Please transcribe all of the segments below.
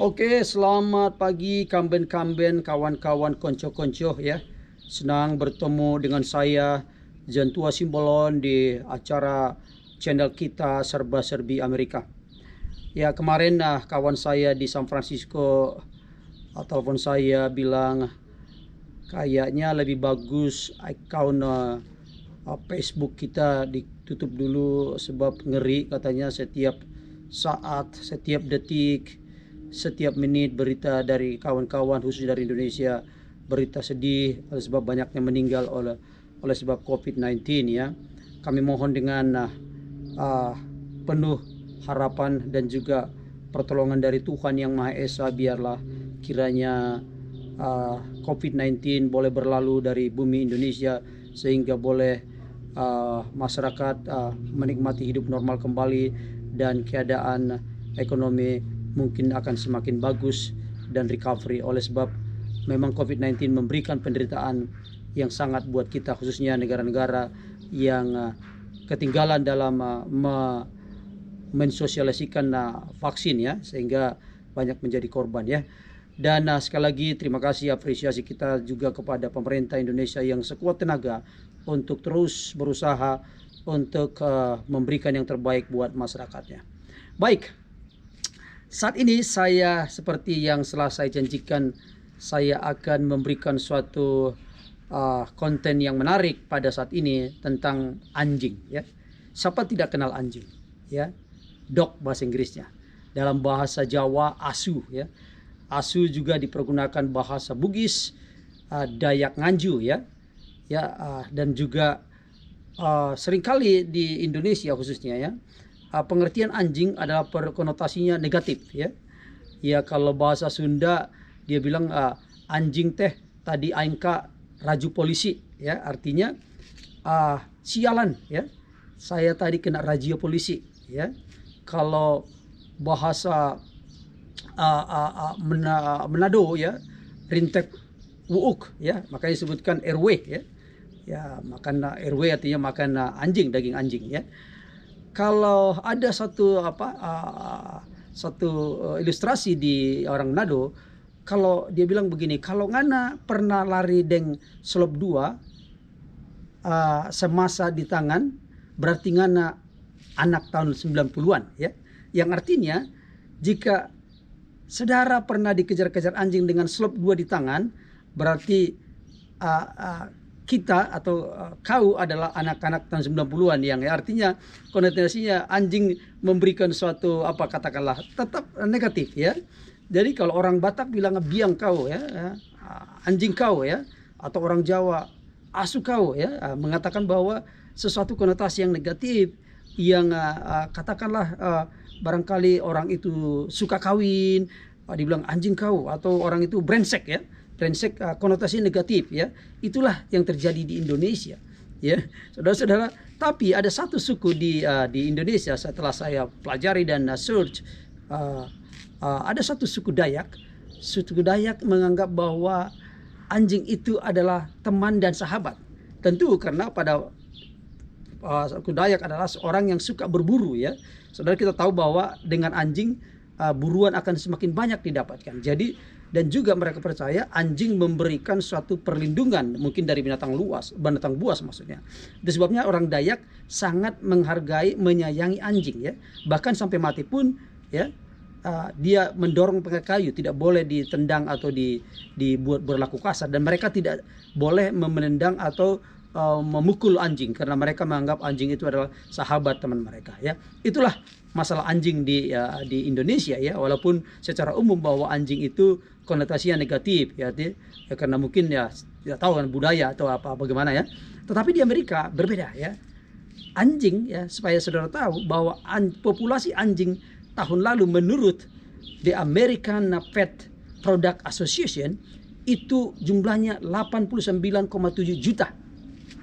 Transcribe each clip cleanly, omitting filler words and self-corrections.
Oke, selamat pagi kamben-kamben, kawan-kawan, konco-konco ya. Senang bertemu dengan saya Jantua Simbolon di acara channel kita Serba-Serbi Amerika. Ya, kemarin kawan saya di San Francisco telepon saya bilang kayaknya lebih bagus account Facebook kita ditutup dulu sebab ngeri katanya setiap saat, setiap detik, setiap menit berita dari kawan-kawan khusus dari Indonesia, berita sedih oleh sebab banyaknya meninggal oleh sebab COVID-19 ya. Kami mohon dengan penuh harapan dan juga pertolongan dari Tuhan Yang Maha Esa, biarlah kiranya COVID-19 boleh berlalu dari bumi Indonesia sehingga boleh masyarakat menikmati hidup normal kembali dan keadaan ekonomi mungkin akan semakin bagus dan recovery. Oleh sebab memang COVID-19 memberikan penderitaan yang sangat buat kita, khususnya negara-negara yang ketinggalan dalam mensosialisikan vaksin ya, sehingga banyak menjadi korban ya. Dan sekali lagi terima kasih, apresiasi kita juga kepada pemerintah Indonesia yang sekuat tenaga untuk terus berusaha untuk memberikan yang terbaik buat masyarakatnya. Baik, saat ini saya seperti yang telah saya janjikan, saya akan memberikan suatu konten yang menarik pada saat ini tentang anjing ya. Siapa tidak kenal anjing ya? Dog bahasa Inggrisnya. Dalam bahasa Jawa asu ya. Asu juga dipergunakan bahasa Bugis, Dayak Nganju ya. Dan juga seringkali di Indonesia khususnya ya, pengertian anjing adalah konotasinya negatif ya. Ya, kalau bahasa Sunda dia bilang anjing teh tadi aingka raju polisi ya, artinya sialan ya, saya tadi kena razia polisi ya. Kalau bahasa Manado ya, rintek wuuk ya, makanya disebutkan RW ya. Ya, makan RW artinya makan anjing, daging anjing ya. Kalau ada satu ilustrasi di orang Manado, kalau dia bilang begini, kalau ngana pernah lari deng selop dua semasa di tangan, berarti ngana anak tahun 90-an ya. Yang artinya jika saudara pernah dikejar-kejar anjing dengan selop dua di tangan, berarti kita atau kau adalah anak-anak tahun 90-an yang artinya konotasinya anjing memberikan suatu katakanlah tetap negatif ya. Jadi kalau orang Batak bilang biang kau ya, anjing kau ya, atau orang Jawa asu kau ya, mengatakan bahwa sesuatu konotasi yang negatif yang katakanlah barangkali orang itu suka kawin, dibilang anjing kau, atau orang itu brengsek ya. Brengsek konotasi negatif ya. Itulah yang terjadi di Indonesia ya, saudara-saudara. Tapi ada satu suku di Indonesia setelah saya pelajari dan search, ada satu suku Dayak. Suku Dayak menganggap bahwa anjing itu adalah teman dan sahabat. Tentu karena pada suku Dayak adalah seorang yang suka berburu ya. Saudara, kita tahu bahwa dengan anjing buruan akan semakin banyak didapatkan. Jadi dan juga mereka percaya anjing memberikan suatu perlindungan mungkin dari binatang buas maksudnya. Itu sebabnya orang Dayak sangat menghargai, menyayangi anjing ya. Bahkan sampai mati pun ya, dia mendorong pakai kayu, tidak boleh ditendang atau dibuat berlaku kasar, dan mereka tidak boleh menendang atau memukul anjing karena mereka menganggap anjing itu adalah sahabat teman mereka ya. Itulah masalah anjing di Indonesia ya, walaupun secara umum bahwa anjing itu konotasinya negatif ya, karena mungkin ya tidak tahu kan budaya atau bagaimana ya. Tetapi di Amerika berbeda ya. Anjing ya, supaya saudara tahu bahwa populasi anjing tahun lalu menurut the American Pet Product Association itu jumlahnya 89,7 juta.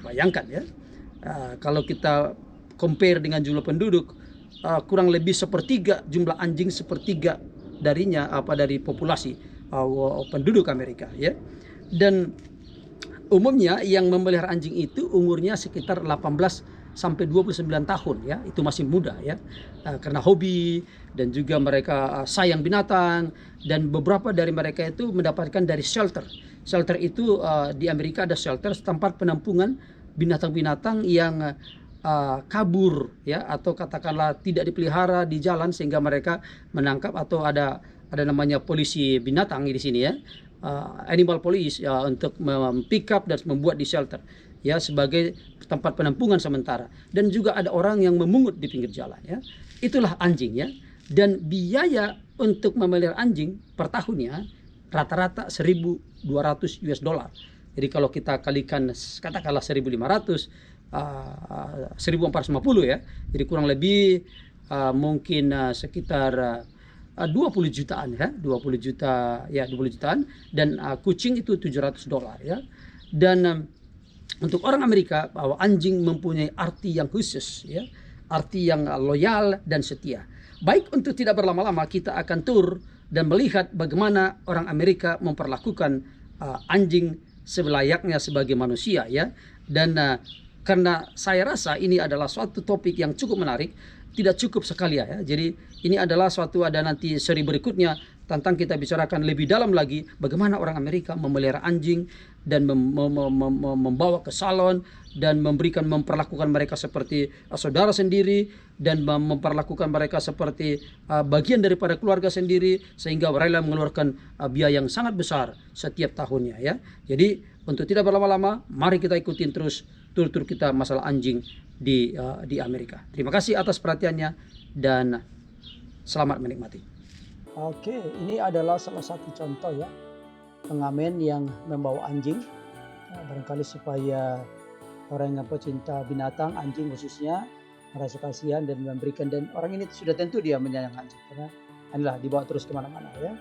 Bayangkan ya, kalau kita compare dengan jumlah penduduk, kurang lebih sepertiga jumlah anjing, sepertiga darinya dari populasi penduduk Amerika ya. Dan umumnya yang memelihara anjing itu umurnya sekitar 18 sampai 29 tahun ya, itu masih muda ya. Karena hobi dan juga mereka sayang binatang, dan beberapa dari mereka itu mendapatkan dari shelter. Shelter itu di Amerika ada shelter, tempat penampungan binatang-binatang yang kabur ya, atau katakanlah tidak dipelihara di jalan sehingga mereka menangkap, atau ada namanya polisi binatang di sini ya, animal police ya, untuk pick up dan membuat di shelter ya sebagai tempat penampungan sementara. Dan juga ada orang yang memungut di pinggir jalan ya. Itulah anjing ya. Dan biaya untuk memelihara anjing per tahunnya rata-rata 1.200 US dollar. Jadi kalau kita kalikan katakanlah 1.500, 1.450 ya. Jadi kurang lebih mungkin sekitar 20 jutaan ya, 20 juta ya, 20 jutaan. Dan kucing itu 700 dolar ya. Dan untuk orang Amerika bahwa anjing mempunyai arti yang khusus ya, arti yang loyal dan setia. Baik, untuk tidak berlama-lama kita akan tur dan melihat bagaimana orang Amerika memperlakukan anjing selayaknya sebagai manusia ya. Dan karena saya rasa ini adalah suatu topik yang cukup menarik, tidak cukup sekali ya. Jadi ini adalah suatu, ada nanti seri berikutnya tentang kita bicarakan lebih dalam lagi bagaimana orang Amerika memelihara anjing dan membawa ke salon dan memperlakukan mereka seperti saudara sendiri, dan memperlakukan mereka seperti bagian daripada keluarga sendiri, sehingga rela mengeluarkan biaya yang sangat besar setiap tahunnya ya. Jadi untuk tidak berlama-lama, mari kita ikutin terus tur-tur kita masalah anjing di Amerika. Terima kasih atas perhatiannya dan selamat menikmati. Oke, ini adalah salah satu contoh ya, pengamen yang membawa anjing, barangkali supaya orang yang pecinta binatang, anjing khususnya, merasa kasihan dan memberikan. Dan orang ini sudah tentu dia menyayangi anjing, karena inilah dibawa terus kemana-mana ya.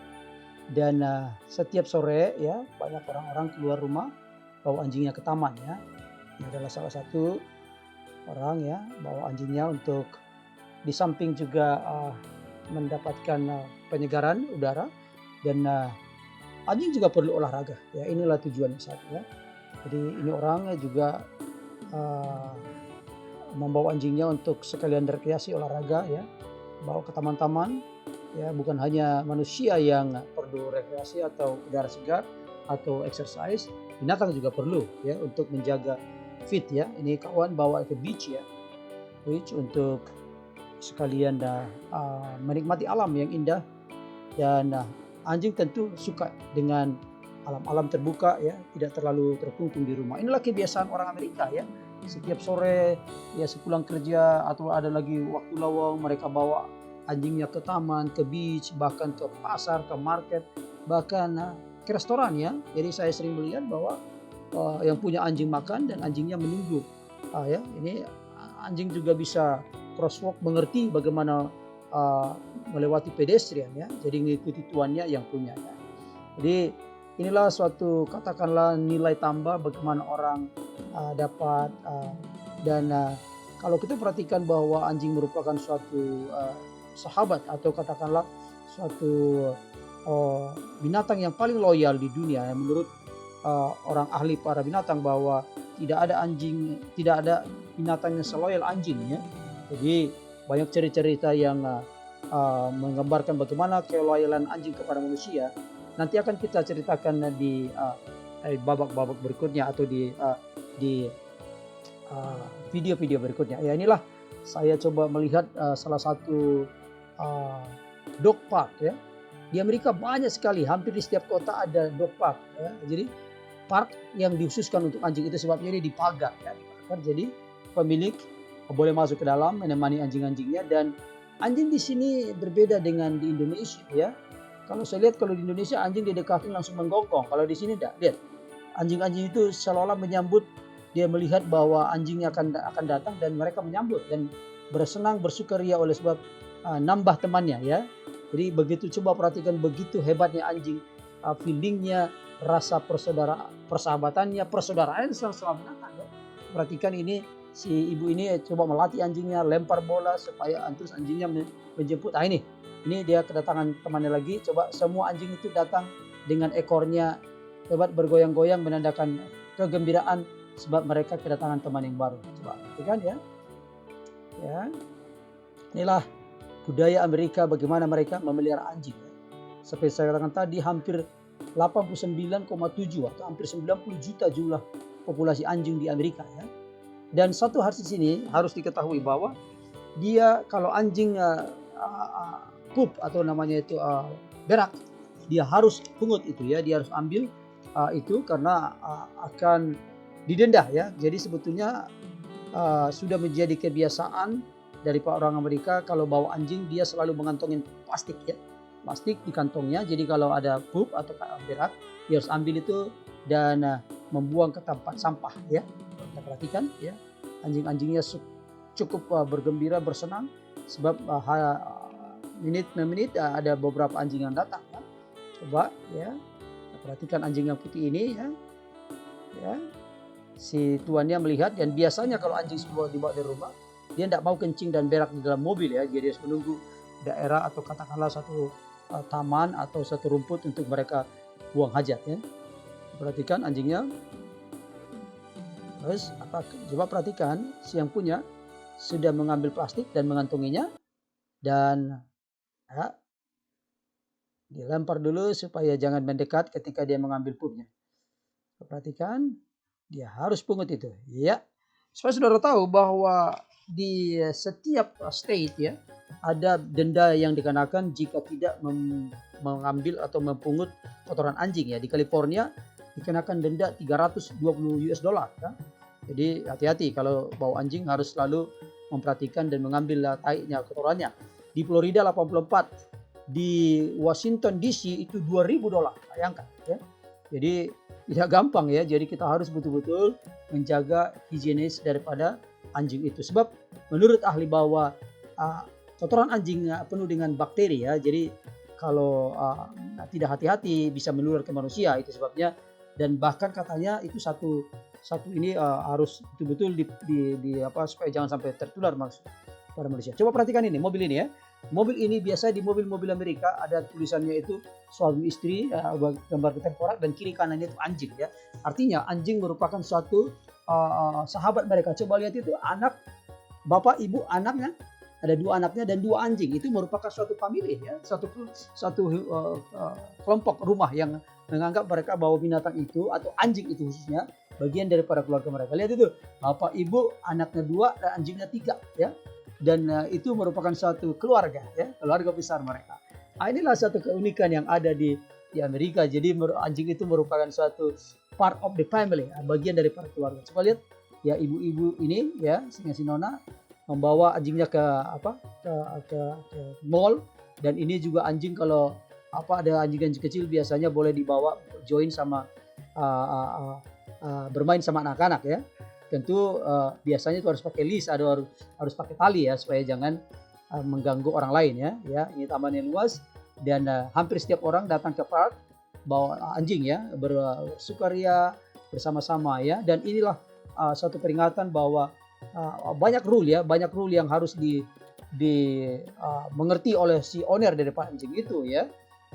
Dan setiap sore ya, banyak orang-orang keluar rumah bawa anjingnya ke taman ya. Ini adalah salah satu orang ya, bawa anjingnya untuk di samping juga mendapatkan penyegaran udara, dan anjing juga perlu olahraga ya. Inilah tujuannya satu ya. Jadi ini orang juga membawa anjingnya untuk sekalian rekreasi, olahraga ya, bawa ke taman-taman ya. Bukan hanya manusia yang perlu rekreasi atau udara segar atau exercise, binatang juga perlu ya untuk menjaga fit ya. Ini kawan bawa ke beach ya, beach untuk sekalian menikmati alam yang indah. Dan anjing tentu suka dengan alam-alam terbuka ya, tidak terlalu terkungkung di rumah. Inilah kebiasaan orang Amerika ya. Setiap sore ya, sepulang kerja atau ada lagi waktu lowong, mereka bawa anjingnya ke taman, ke beach, bahkan ke pasar, ke market, bahkan ke restoran ya. Jadi saya sering melihat bahwa yang punya anjing makan dan anjingnya menunggu ya. Ini anjing juga bisa crosswalk, mengerti bagaimana melewati pedestrian ya. Jadi mengikuti tuannya yang punya ya. Jadi inilah suatu katakanlah nilai tambah bagaimana orang dapat dan kalau kita perhatikan bahwa anjing merupakan suatu sahabat atau katakanlah suatu binatang yang paling loyal di dunia ya, menurut orang ahli para binatang, bahwa tidak ada binatang yang seloyal anjing ya. Jadi banyak cerita-cerita yang menggambarkan bagaimana keloyalan anjing kepada manusia. Nanti akan kita ceritakan di babak-babak berikutnya atau di video-video berikutnya. Ya, inilah saya coba melihat salah satu dog park ya. Di Amerika banyak sekali, hampir di setiap kota ada dog park ya. Jadi park yang dikhususkan untuk anjing, itu sebabnya ini dipagar ya, dipagar. Jadi pemilik boleh masuk ke dalam menemani anjing-anjingnya. Dan anjing di sini berbeda dengan di Indonesia ya. Kalau saya lihat, kalau di Indonesia anjing didekatin langsung menggonggong. Kalau di sini tidak. Lihat, anjing-anjing itu seolah-olah menyambut. Dia melihat bahwa anjingnya akan datang dan mereka menyambut dan bersenang bersukaria oleh sebab nambah temannya ya. Jadi begitu, coba perhatikan begitu hebatnya anjing, feelingnya, rasa persahabatannya, persaudaraan sama binatang ya. Perhatikan ini, si ibu ini coba melatih anjingnya, lempar bola supaya terus anjingnya menjemput. Ini dia kedatangan temannya lagi. Coba semua anjing itu datang dengan ekornya hebat bergoyang-goyang menandakan kegembiraan sebab mereka kedatangan teman yang baru. Coba perhatikan ya. Ya, inilah budaya Amerika bagaimana mereka memelihara anjing. Ya. Seperti saya katakan tadi hampir 89,7 atau hampir 90 juta jumlah populasi anjing di Amerika ya. Dan satu hal di sini harus diketahui bahwa dia kalau anjing pup atau namanya itu berak, dia harus pungut itu ya, dia harus ambil itu karena akan didenda ya. Jadi sebetulnya sudah menjadi kebiasaan dari orang Amerika kalau bawa anjing dia selalu mengantongin plastik ya, plastik di kantongnya. Jadi kalau ada pup atau berak dia harus ambil itu dan membuang ke tempat sampah ya. Kita perhatikan ya, anjing-anjingnya cukup bergembira bersenang sebab menit per menit ada beberapa anjing yang datang ya. Coba ya, perhatikan anjing yang putih ini ya. Ya. Si tuannya melihat dan biasanya kalau anjing semua dibawa dari rumah dia tidak mau kencing dan berak di dalam mobil ya, jadi harus menunggu daerah atau katakanlah satu taman atau satu rumput untuk mereka buang hajat ya. Perhatikan anjingnya. Terus coba perhatikan si yang punya sudah mengambil plastik dan mengantonginya dan ya, dilempar dulu supaya jangan mendekat ketika dia mengambil pupnya. Perhatikan, dia harus pungut itu. Ya, supaya saudara tahu bahwa di setiap state ya ada denda yang dikenakan jika tidak mengambil atau mempungut kotoran anjing ya. Di California dikenakan denda $320 ya. Jadi hati-hati kalau bawa anjing harus selalu memperhatikan dan mengambil taiknya, kotorannya. Di Florida 84, di Washington DC itu $2.000, bayangkan ya. Jadi tidak gampang ya. Jadi kita harus betul-betul menjaga higienis daripada anjing itu. Sebab menurut ahli bahwa kotoran anjing penuh dengan bakteri ya. Jadi kalau tidak hati-hati bisa menular ke manusia, itu sebabnya. Dan bahkan katanya itu satu ini harus betul-betul supaya jangan sampai tertular pada manusia. Coba perhatikan ini mobil ini ya. Mobil ini biasa di mobil-mobil Amerika ada tulisannya itu suami istri, gambar tengkorak dan kiri kanannya itu anjing ya. Artinya anjing merupakan suatu sahabat mereka. Coba lihat itu anak, bapak, ibu, anaknya. Ada 2 anaknya dan 2 anjing. Itu merupakan suatu family ya, satu kelompok rumah yang menganggap mereka bahwa binatang itu atau anjing itu khususnya bagian daripada keluarga mereka. Lihat itu, bapak, ibu, anaknya 2 dan anjingnya 3 ya. Dan itu merupakan suatu keluarga ya, keluarga besar mereka. Inilah satu keunikan yang ada di Amerika. Jadi anjing itu merupakan suatu part of the family, bagian daripada keluarga. Coba lihat ya, ibu-ibu ini ya, si Nona membawa anjingnya ke mall. Dan ini juga anjing kalau ada anjing kecil biasanya boleh dibawa join sama bermain sama anak-anak ya. Tentu biasanya itu harus pakai leash, harus pakai tali ya supaya jangan mengganggu orang lain ya. Ya, ini taman yang luas dan hampir setiap orang datang ke park bawa anjing ya, bersukaria bersama-sama ya. Dan inilah satu peringatan bahwa banyak rule yang harus mengerti oleh si owner daripada anjing itu ya.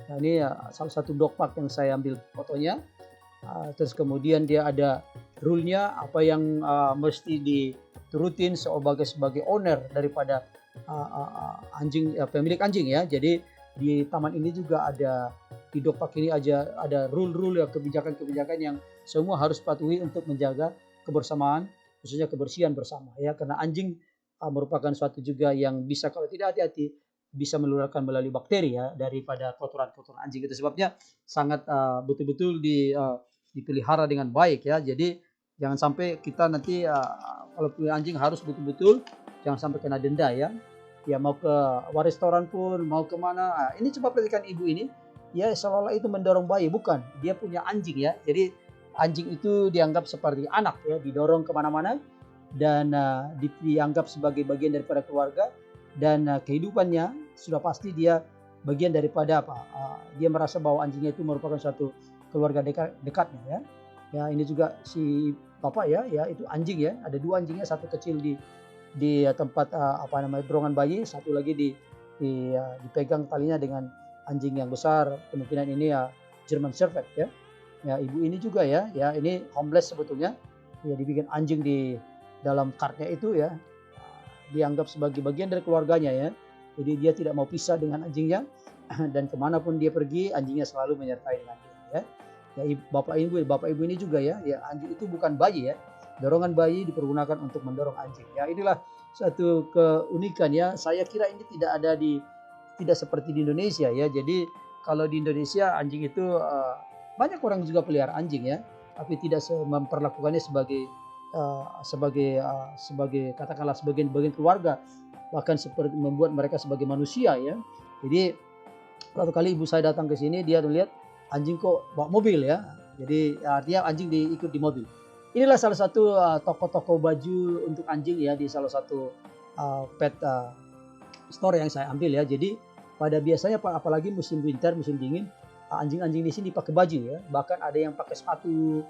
Nah, ini salah satu dog park yang saya ambil fotonya. Terus kemudian dia ada rule-nya apa yang mesti diturutin sebagai owner daripada anjing, pemilik anjing ya. Jadi di taman ini juga ada, di dog park ini ada rule-rule ya, kebijakan-kebijakan yang semua harus patuhi untuk menjaga kebersamaan, khususnya kebersihan bersama ya, karena anjing merupakan suatu juga yang bisa kalau tidak hati-hati bisa menularkan melalui bakteri ya daripada kotoran-kotoran anjing. Itu sebabnya sangat betul-betul dipelihara dengan baik ya. Jadi jangan sampai kita nanti kalau punya anjing harus betul-betul jangan sampai kena denda ya. Ya mau ke restoran pun mau kemana. Ini coba perhatikan ibu ini ya, seolah-olah itu mendorong bayi, bukan. Dia punya anjing ya. Jadi anjing itu dianggap seperti anak ya, didorong kemana-mana dan dianggap sebagai bagian daripada keluarga. Dan kehidupannya sudah pasti dia bagian daripada dia merasa bahwa anjingnya itu merupakan suatu keluarga dekatnya ya. Ya, ini juga si bapak ya itu anjing ya, ada 2 anjingnya, satu kecil di tempat dorongan bayi, satu lagi dipegang talinya dengan anjing yang besar, kemungkinan ini ya German Shepherd ya. Ya, ibu ini juga ya ini homeless sebetulnya. Ya, dibikin anjing di dalam kartnya itu ya. dianggap sebagai bagian dari keluarganya ya. Jadi dia tidak mau pisah dengan anjingnya dan kemanapun dia pergi anjingnya selalu menyertai dengan dia ya. Ya bapak ibu ini juga ya, ya anjing itu bukan bayi ya. Dorongan bayi dipergunakan untuk mendorong anjing. Ya inilah satu keunikan ya. Saya kira ini tidak seperti di Indonesia ya. Jadi kalau di Indonesia anjing itu banyak orang juga pelihara anjing ya, tapi tidak memperlakukannya sebagai katakanlah sebagai bagian keluarga, bahkan seperti membuat mereka sebagai manusia ya. Jadi suatu kali ibu saya datang ke sini, dia melihat anjing kok bawa mobil ya. Jadi artinya anjing ikut di mobil. Inilah salah satu toko-toko baju untuk anjing ya di salah satu pet store yang saya ambil ya. Jadi pada biasanya apalagi musim winter, musim dingin, anjing-anjing di sini pakai baju ya. Bahkan ada yang pakai sepatu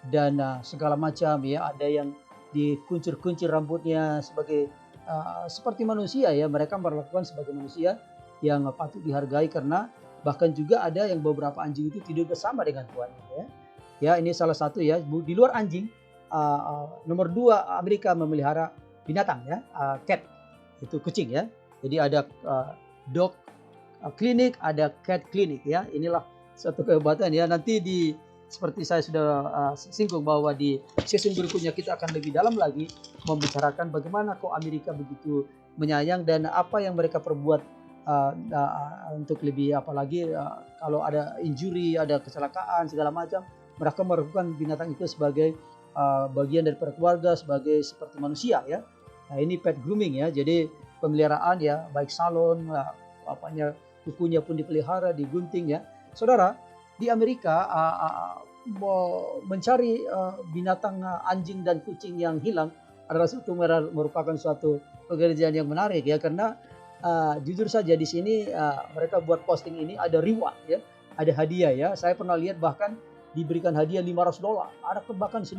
dan segala macam ya. Ada yang dikuncir-kuncir rambutnya seperti manusia ya. Mereka memperlakukan sebagai manusia yang patut dihargai, karena bahkan juga ada yang beberapa anjing itu tidur bersama dengan tuannya ya. Ya ini salah satu ya. Di luar anjing, nomor 2 Amerika memelihara binatang ya, cat, itu kucing ya. Jadi ada dog klinik, ada cat klinik ya. Inilah satu kehebatan ya. Nanti seperti saya sudah singgung bahwa di season berikutnya kita akan lebih dalam lagi membicarakan bagaimana kok Amerika begitu menyayang dan apa yang mereka perbuat untuk lebih apalagi kalau ada injury, ada kecelakaan segala macam, mereka melakukan binatang itu sebagai bagian daripada keluarga, seperti manusia ya. Nah ini pet grooming ya. Jadi pemeliharaan ya, baik salon, kukunya pun dipelihara, digunting ya. Saudara, di Amerika mencari binatang anjing dan kucing yang hilang adalah merupakan suatu pekerjaan yang menarik ya, karena jujur saja di sini mereka buat posting ini ada reward ya, ada hadiah ya. Saya pernah lihat bahkan diberikan hadiah $500, ada bahkan $1,000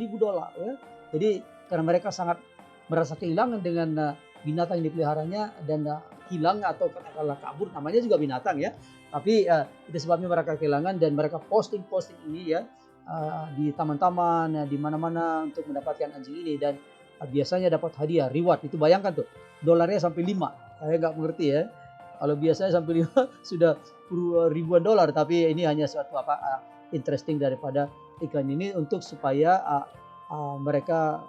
ya. Jadi karena mereka sangat merasa kehilangan dengan binatang yang dipeliharanya dan hilang atau katakanlah kabur, namanya juga binatang ya. Tapi itu sebabnya mereka kehilangan dan mereka posting ini ya di taman-taman, di mana-mana untuk mendapatkan anjing ini, dan biasanya dapat hadiah reward. Itu bayangkan tuh, dolarnya sampai 5. Saya nggak mengerti ya. Kalau biasanya sampai 5 sudah ribuan dolar, tapi ini hanya suatu interesting daripada iklan ini untuk supaya mereka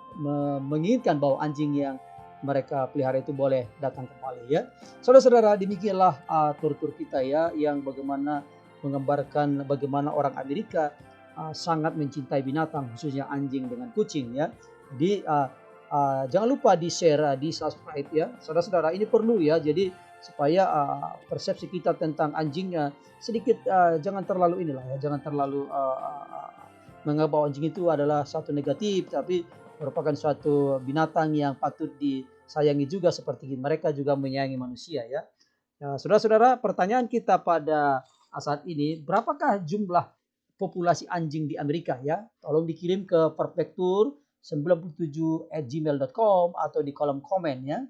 menginginkan bahwa anjing yang mereka pelihara itu boleh datang kembali ya. Saudara-saudara, demikianlah tur kita ya, yang bagaimana menggambarkan bagaimana orang Amerika sangat mencintai binatang, khususnya anjing dengan kucing ya. Jadi jangan lupa di-share, di-subscribe ya. Saudara-saudara, ini perlu ya. Jadi supaya persepsi kita tentang anjingnya sedikit jangan terlalu jangan terlalu menganggap bahwa anjing itu adalah satu negatif, tapi merupakan suatu binatang yang patut disayangi juga seperti mereka juga menyayangi manusia ya. Ya, saudara-saudara, pertanyaan kita pada saat ini, berapakah jumlah populasi anjing di Amerika ya? Tolong dikirim ke perfektur97@gmail.com atau di kolom komen ya.